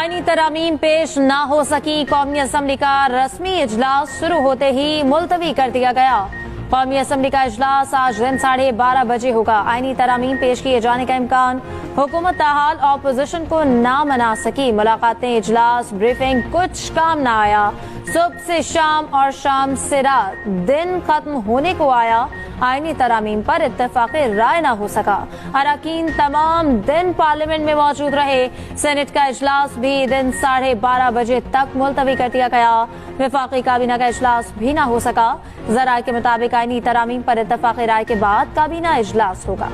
आईनी तरामीम पेश न हो सकी। कौमी असम्बली का रस्मी इजलास शुरू होते ही मुलतवी कर दिया गया। कौमी असम्बली का इजलास आज दिन 12:30 बजे होगा। आईनी तरामीम पेश किए जाने का इम्कान। हुकूमत ताहाल ऑपोजिशन को ना मना सकी। मुलाकातें, इजलास, ब्रीफिंग, कुछ काम ना आया। सुबह से शाम और शाम से रात, दिन खत्म होने को आया। आईनी तरामीम पर इत्तेफाक़ी राय ना हो सका। अरकान तमाम दिन पार्लियामेंट में मौजूद रहे। सेनेट का इजलास भी दिन 12:30 बजे तक मुलतवी कर दिया गया। वफाकी काबीना का इजलास भी ना हो सका। ज़राए के मुताबिक आईनी तरामीम पर इत्तेफाक़ी राय के बाद काबीना इजलास होगा।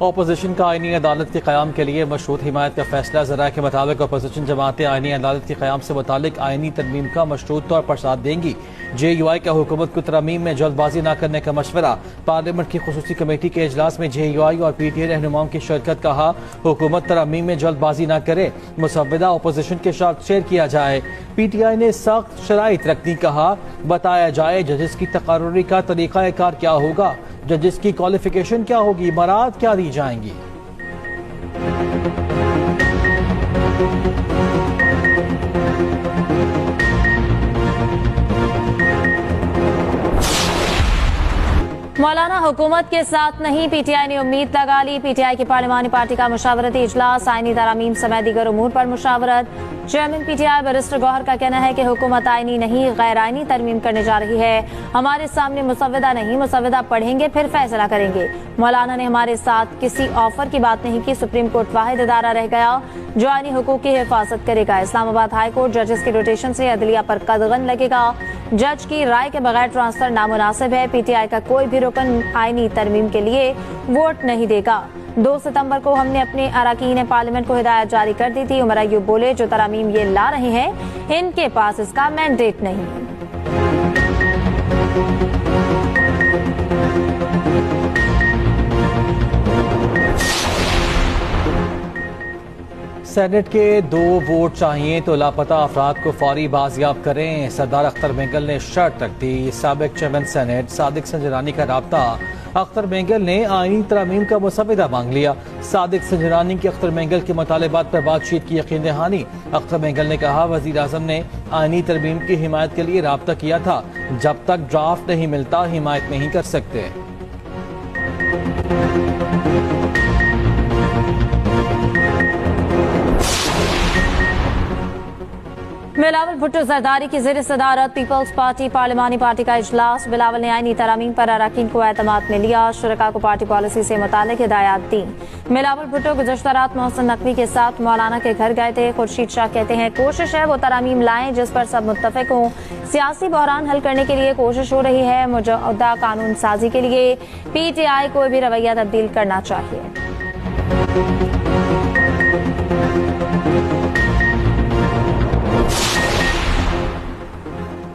अपोजिशन का आईनी अदालत के क़याम के लिए मशरूत हिमायत का फैसला। ज़राए के मुताबिक अपोजिशन जमातें आईनी अदालत के क़याम से मुतालिक आईनी तरमीम का मशरूत तौर पर साथ देंगी। JUI का हुकूमत को तरमीम में जल्दबाजी न करने का मशवरा। पार्लियामेंट की खुसूसी कमेटी के इजलास में JUI और PTI रहनुमाओं की शिरकत। कहा, हुकूमत तरमीम में जल्दबाजी न करे, मुसव्वदा अपोजिशन के साथ शेयर किया जाए। PTI ने सख्त शराइत रखनी। कहा, बताया जाए जजेस की तकर्रुरी का तरीका कार क्या होगा, जजेस की क्वालिफिकेशन क्या होगी, बरात क्या दी जाएंगी। मौलाना हुकूमत के साथ नहीं, PTI ने उम्मीद लगा ली। PTI की पार्लिमानी पार्टी का मुशावरती इजलास। आईनी तरामीम समेत दीगर उमूर पर मुशावरत। चेयरमैन PTI बैरिस्टर गौहर का कहना है कि हुकूमत आईनी नहीं, गैर आईनी तरमीम करने जा रही है। हमारे सामने मुसव्वदा नहीं, मुसव्वदा पढ़ेंगे फिर फैसला करेंगे। मौलाना ने हमारे साथ किसी ऑफर की बात नहीं की। सुप्रीम कोर्ट वाहिद इदारा रह गया जो आईनी हुकूक की हिफाजत करेगा। इस्लामाबाद हाई कोर्ट जजेस के रोटेशन से अदलिया पर कदगन लगेगा। जज की राय के बगैर ट्रांसफर नामुनासिब है। PTI का कोई भी रुकन आईनी तरमीम के लिए वोट नहीं देगा। 2 सितंबर को हमने अपने अरकान पार्लियामेंट को हिदायत जारी कर दी थी। उमर अय्यूब बोले, जो तरमीम ये ला रहे हैं इनके पास इसका मैंडेट नहीं। सेनेट के 2 वोट चाहिए तो लापता अफराद को फौरी बाजियाब करें। सरदार अख्तर मेंगल ने शर्त रख दी। साबिक चेयरमैन सेनेट सादिक संजरानी का राब्ता। अख्तर मेंगल ने आईनी तरमीम का मुसव्वदा मांग लिया। सादिक संजरानी की अख्तर मेंगल के मुतालिबात पर बातचीत की यकीन दहानी। अख्तर मेंगल ने कहा, वजीर आजम ने आईनी तरमीम की हिमायत के लिए राब्ता किया था। जब तक ड्राफ्ट नहीं मिलता हिमायत नहीं कर सकते। बिलावल भुट्टो जरदारी की ज़ेर सदारत पीपल्स पार्टी पार्लिमानी पार्टी का इजलास। बिलावल ने आईनी तरामीम पर अरकान को एतमाद में लिया। शुरका को पार्टी पॉलिसी से मुतालिक हिदायत दी। बिलावल भुट्टो गुज़श्ता रात मोहसिन नकवी के साथ मौलाना के घर गए थे। खुर्शीद शाह कहते हैं, कोशिश है वो तरामीम लाएं जिस पर सब मुत्तफिक हों। सियासी बहरान हल करने के लिए कोशिश हो रही है। मौजूदा कानून साजी के लिए PTI को भी रवैया तब्दील करना चाहिए।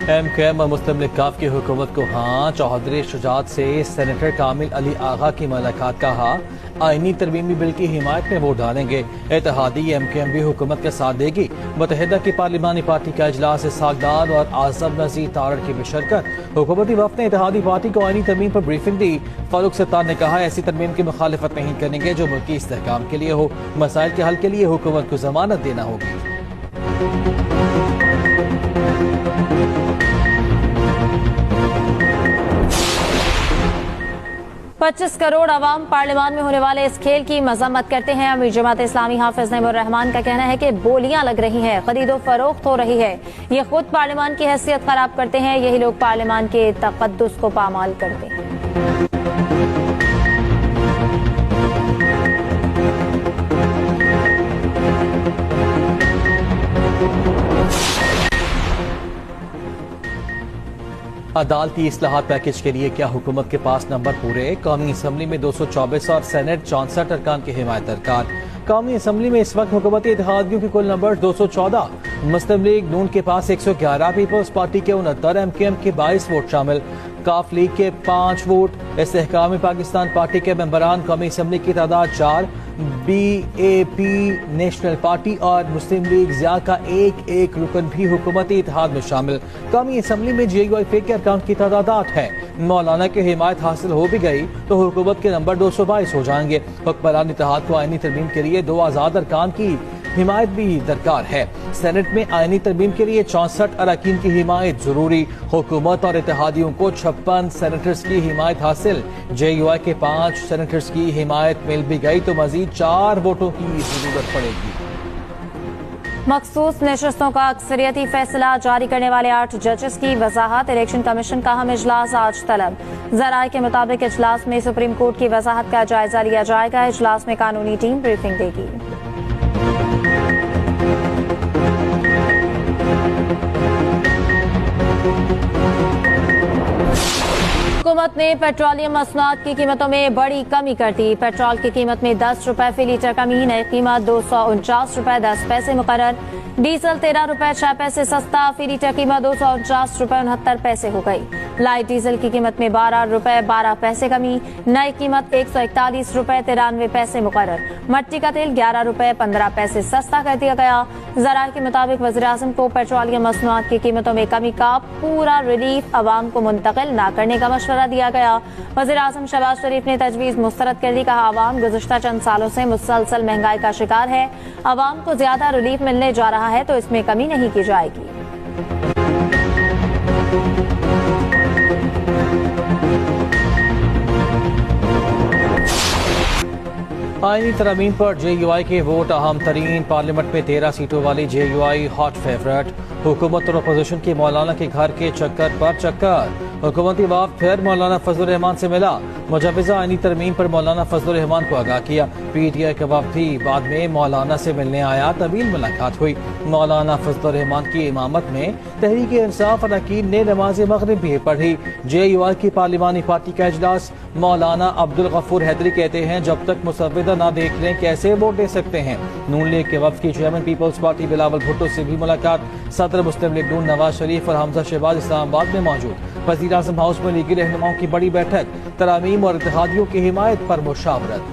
MKM और मुस्लिम लीग काफ की हुकूमत को हाँ। चौधरी शुजात से सेनेटर कामिल अली आगा की मुलाकात। कहा, आईनी तरमीमी बिल की हिमायत में वोट डालेंगे। इत्तेहादी MKM भी हुकूमत का साथ देगी। मुत्तहिदा की पार्लिमानी पार्टी का इजलास इसहाकदार और आजम नजीर तारड़ की भी शिरकत। हुकूमती वफ्द ने इत्तेहादी पार्टी को आईनी तरमीम पर ब्रीफिंग दी। फारूक सत्तार ने कहा, ऐसी तरमीम की मुखालिफत नहीं करेंगे जो मुल्की इस्तेहकाम के लिए हो। मसाइल के हल के लिए हुकूमत को जमानत देना होगी। 25 करोड़ अवाम पार्लियामान में होने वाले इस खेल की मजम्मत करते हैं। अमीर जमात इस्लामी हाफिज नईमुर रहमान का कहना है कि बोलियां लग रही हैं, खरीदो फरोख्त हो रही है। ये खुद पार्लियामान की हैसियत खराब करते हैं। यही लोग पार्लियामान के तकद्दुस को पामाल करते हैं। अदालती इस्लाहात पैकेज के लिए क्या हुकूमत के पास नंबर पूरे? कौमी असम्बली में 224 और सेनेट 64 अरकान की हिमायत दरकार। कौमी असम्बली में इस वक्त हुकूमती इत्तेहादियों के कुल नंबर 214। मुस्लिम लीग नून के पास 111, पीपल्स पार्टी के 69, MKM के 22 वोट शामिल, काफ लीग के 5 वोट। इस्तेहकाम पाकिस्तान पार्टी के मेंबरान कौमी असम्बली की तादाद 4, BAP नेशनल पार्टी और मुस्लिम लीग ज़िया का एक एक रुकन भी हुकूमती इत्तेहाद में शामिल। कौमी असम्बली में JUI के अरकान की तादाद 8 है। मौलाना की हिमायत हासिल हो भी गई तो हुकूमत के नंबर 222 हो जाएंगे। हुक्मरान इत्तेहाद को आईनी तरमीम के लिए 2 आज़ाद अरकान की हिमायत भी दरकार है। सेनेट में आईनी तरमीम के लिए 64 अरकान की हिमायत जरूरी। हुकूमत और इत्तेहादियों को 56 सेनेटर्स की हिमायत हासिल। JUI के 5 सेनेटर्स की हिमायत मिल भी गई तो मजीद 4 वोटों की जरूरत पड़ेगी। मखसूस नशस्तों का अक्सरियती फैसला जारी करने वाले 8 जजेस की वजाहत। इलेक्शन कमीशन का अहम इजलास आज तलब। जराये के मुताबिक इजलास में सुप्रीम कोर्ट की वजाहत का जायजा लिया जाएगा। इजलास में कानूनी टीम ब्रीफिंग देगी। हुकूमत ने पेट्रोलियम मसनूआत की कीमतों में बड़ी कमी कर दी। पेट्रोल की कीमत में 10 रुपए फी लीटर कमी। नई कीमत 249 रुपए 10 पैसे मुकर्रर। डीजल 13 रुपए 6 पैसे सस्ता। फी लीटर कीमत 249 रुपए 69 पैसे हो गई। लाइट डीजल की कीमत में 12 रुपए 12 पैसे कमी। नई कीमत 141 रुपए 93 पैसे मुकर्रर। मट्टी का तेल 11 रुपए 15 पैसे सस्ता कर दिया गया। जराये के मुताबिक वज़ीर-ए-आज़म को पेट्रोलियम मसनूआत की कीमतों में कमी का पूरा रिलीफ अवाम को मुंतकिल न करने का मशवरा दिया गया। वज़ीर-ए-आज़म शहबाज शरीफ ने तजवीज़ मुस्तरद कर दी। कहा, अवाम गुज़िश्ता चंद सालों से मुसलसल महंगाई का शिकार है। अवाम को ज्यादा रिलीफ मिलने जा रहा है तो इसमें कमी नहीं की जाएगी। आईनी तरमीम पर JUI के वोट अहम तरीन। पार्लियामेंट में 13 सीटों वाली JUI हॉट फेवरेट। हुकूमत और अपोजिशन के मौलाना के घर के चक्कर पर चक्कर। हुकूमती वफद फिर मौलाना फजलुर रहमान से मिला। मुजवज़ा आईनी तरमीम पर मौलाना फजलुर रहमान को आगाह किया। PTI का वफद भी बाद में मौलाना से मिलने आया। तवील मुलाकात हुई। मौलाना फजलुर रहमान की इमामत में तहरीक इंसाफ अरकान ने नमाज मगरिब भी पढ़ी। JUI की पार्लिमानी पार्टी का इजलास। मौलाना अब्दुल गफूर हैदरी कहते हैं, जब तक मुसव्विदा ना देख लें कैसे वोट दे सकते हैं। नून लीग के वफद की chairman Peoples Party Bilawal Bhutto से भी मुलाकात। सदर मुस्लिम लीग नून नवाज शरीफ और हमजा शहबाज इस्लामाबाद में मौजूद। वज़ीर-ए-आज़म हाउस में लीगी रहनुमाओं की बड़ी बैठक। तरामीम और इत्तेहादियों की हिमायत पर मुशावरत।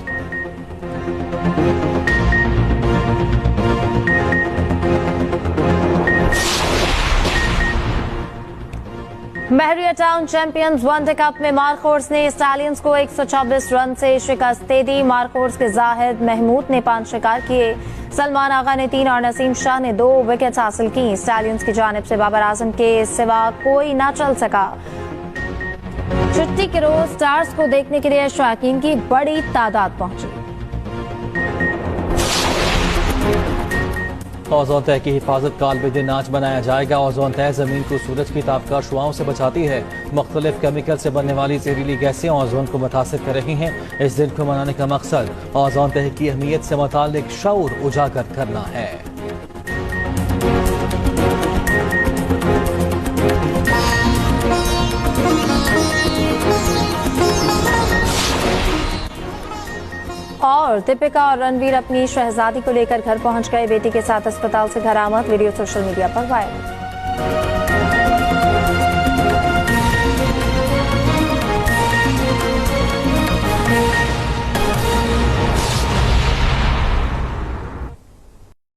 बहरिया टाउन चैंपियंस वनडे कप में मारखोर्स ने स्टालियंस को 124 रन से शिकस्त दे दी। मारखोर्स के जाहिद महमूद ने 5 शिकार किए। सलमान आगा ने 3 और नसीम शाह ने 2 विकेट हासिल की। स्टालियंस की जानिब से बाबर आजम के सिवा कोई न चल सका। छुट्टी के रोज स्टार्स को देखने के लिए शौकीन की बड़ी तादाद पहुंची। ओजोन तह की हिफाजत का आलमी दिन आज मनाया जाएगा। ओजोन तह जमीन को सूरज की तापकार शुआओं से बचाती है। मुख्तलिफ केमिकल से बनने वाली जहरीली गैसें ओजोन को मुतासिर कर रही हैं। इस दिन को मनाने का मकसद ओजोन तह की अहमियत से मुताल्लिक शऊर उजागर करना है। और दीपिका और रणवीर अपनी शहजादी को लेकर घर पहुंच गए। बेटी के साथ अस्पताल से घर आमद। वीडियो सोशल मीडिया पर वायरल।